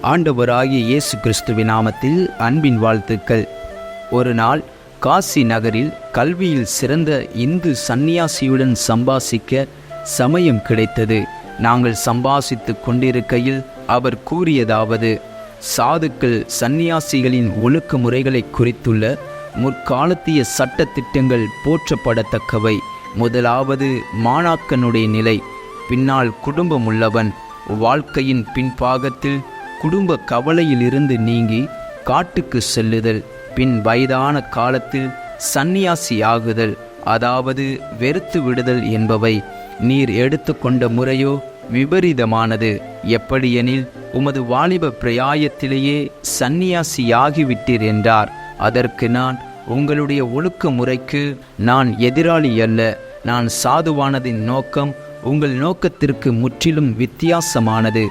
ஆண்டவராகிய இயேசு கிறிஸ்துவின் நாமத்தில் அன்பின் வாழ்த்துக்கள். ஒரு நாள் காசி நகரில் கல்வியில் சிறந்த இந்து சந்நியாசியுடன் சம்பாசிக்க சமயம் கிடைத்தது. நாங்கள் சம்பாசித்து கொண்டிருக்கையில் அவர் கூறியதாவது: சாதுக்கள் சந்நியாசிகளின் ஒழுக்க முறைகளை குறித்துள்ள முற்காலத்திய சட்ட திட்டங்கள் போற்றப்படத்தக்கவை. முதலாவது மாணாக்கனுடைய நிலை, பின்னால் குடும்பம் உள்ளவன். வாழ்க்கையின் பின்பாகத்தில் குடும்ப கவலையிலிருந்து நீங்கி காட்டுக்கு செல்லுதல், பின் வயதான காலத்தில் சந்நியாசி ஆகுதல், அதாவது வெறுத்து விடுதல் என்பவை. நீர் எடுத்துக்கொண்ட முறையோ விபரீதமானது. எப்படியெனில் உமது வாலிப பிரயாயத்திலேயே சந்நியாசியாகிவிட்டீர் என்றார். அதற்கு நான், உங்களுடைய ஒழுக்க முறைக்கு நான் எதிராளி அல்ல. நான் சாதுவானதின் நோக்கம் உங்கள் நோக்கத்திற்கு முற்றிலும் வித்தியாசமானது.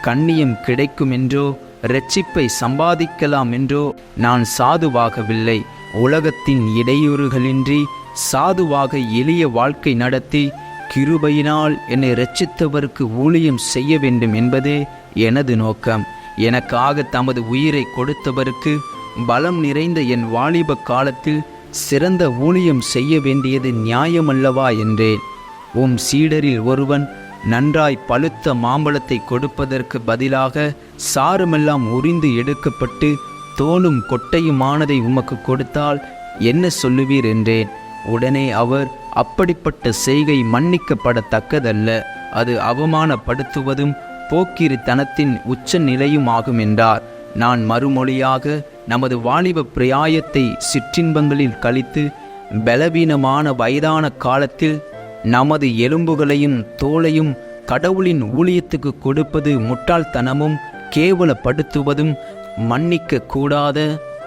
கண்ணியம் கிடைக்கும் என்றோ இரட்சிப்பை சம்பாதிக்கலாம் என்றோ நான் சாதுவாகவில்லை. உலகத்தின் இடையூறுகளின்றி சாதுவாக எளிய வாழ்க்கை நடத்தி கிருபையினால் என்னை இரட்சித்தவருக்கு ஊழியம் செய்ய வேண்டும் என்பதே எனது நோக்கம். எனக்காக தமது உயிரை கொடுத்தவருக்கு பலம் நிறைந்த என் வாலிப காலத்தில் சிறந்த ஊழியம் செய்ய வேண்டியது நியாயமல்லவா என்றேன். உம் சீடரில் ஒருவன் நன்றாய் பழுத்த மாம்பழத்தை கொடுப்பதற்கு பதிலாக சாறுமெல்லாம் உரிந்து எடுக்கப்பட்டு தோலும் கொட்டையுமானதை உமக்கு கொடுத்தால் என்ன சொல்லுவீர் என்றேன். உடனே அவர், அப்படிப்பட்ட செய்கை மன்னிக்கப்படத்தக்கதல்ல, அது அவமானப்படுத்துவதும் போக்கிரித்தனத்தின் உச்ச நிலையுமாகும் என்றார். நான் மறுமொழியாக, நமது வாலிப பிரயாயத்தை சிற்றின்பங்களில் கழித்து பலவீனமான வயதான காலத்தில் நமது எலும்புகளையும் தோலையும் கடவுளின் ஊழியத்துக்கு கொடுப்பது முட்டாள்தனமும் கேவலப்படுத்துவதும் மன்னிக்க கூடாத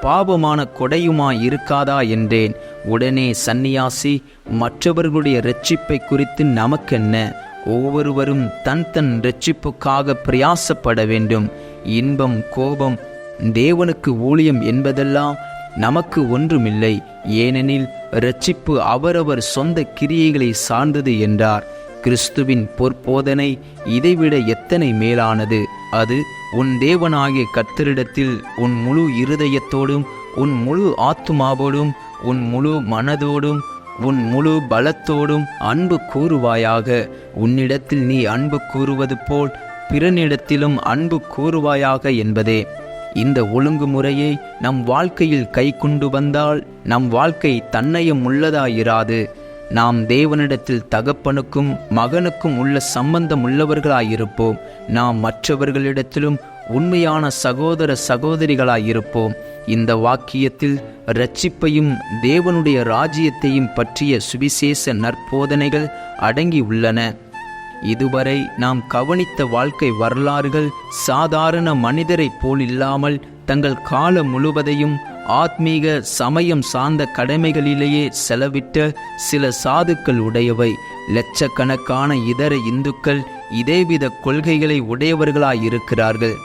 பாவமான கொடையுமாயிருக்காதா என்றேன். உடனே சந்நியாசி, மற்றவர்களுடைய இரட்சிப்பை குறித்து நமக்கென்ன? ஒவ்வொருவரும் தன் தன் இரட்சிப்புக்காக பிரயாசப்பட வேண்டும். இன்பம், கோபம், தேவனுக்கு ஊழியம் என்பதெல்லாம் நமக்கு ஒன்றுமில்லை. ஏனெனில் இரட்சிப்பு அவரவர் சொந்த கிரியைகளை சார்ந்தது என்றார். கிறிஸ்துவின் பொற்போதனை இதைவிட எத்தனை மேலானது! அது, உன் தேவனாகிய கர்த்தரிடத்தில் உன் முழு இருதயத்தோடும் உன் முழு ஆத்துமாவோடும் உன் முழு மனதோடும் உன் முழு பலத்தோடும் அன்பு கூறுவாயாக. உன்னிடத்தில் நீ அன்பு கூறுவது போல் பிறனிடத்திலும் அன்பு கூறுவாயாக என்பதே. இந்த ஒழுங்குமுறையை நம் வாழ்க்கையில் கை கொண்டு வந்தால் நம் வாழ்க்கை தன்னயம் உள்ளதாயிராது. நாம் தேவனிடத்தில் தகப்பனுக்கும் மகனுக்கும் உள்ள சம்பந்தம் உள்ளவர்களாயிருப்போம். நாம் மற்றவர்களிடத்திலும் உண்மையான சகோதர சகோதரிகளாயிருப்போம். இந்த வாக்கியத்தில் இரட்சிப்பையும் தேவனுடைய ராஜ்யத்தையும் பற்றிய சுவிசேஷ நற்போதனைகள் அடங்கி உள்ளன. இதுவரை நாம் கவனித்த வாழ்க்கை வரலாறுகள் சாதாரண மனிதரைப் போல் இல்லாமல் தங்கள் காலம் முழுவதையும் ஆத்மீக சமயம் சார்ந்த கடமைகளிலேயே செலவிட்ட சில சாதுக்கள் உடையவை. லட்சக்கணக்கான இதர இந்துக்கள் இதேவித கொள்கைகளை உடையவர்களாயிருக்கிறார்கள்.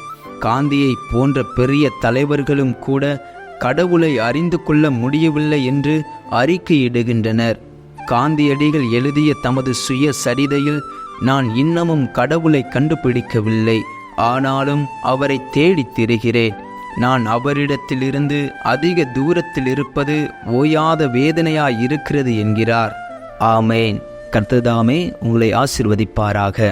காந்தியை போன்ற பெரிய தலைவர்களும் கூட கடவுளை அறிந்து கொள்ள முடியவில்லை என்று அறிக்கையிடுகின்றனர். காந்தியடிகள் எழுதிய தமது சுய சரிதையில், நான் இன்னமும் கடவுளை கண்டுபிடிக்கவில்லை, ஆனாலும் அவரை தேடித் திரிகிறேன். நான் அவரிடத்திலிருந்து அதிக தூரத்தில் இருப்பது ஓயாத வேதனையாயிருக்கிறது என்கிறார். ஆமேன். கர்த்தர் தாமே உங்களை ஆசீர்வதிப்பாராக.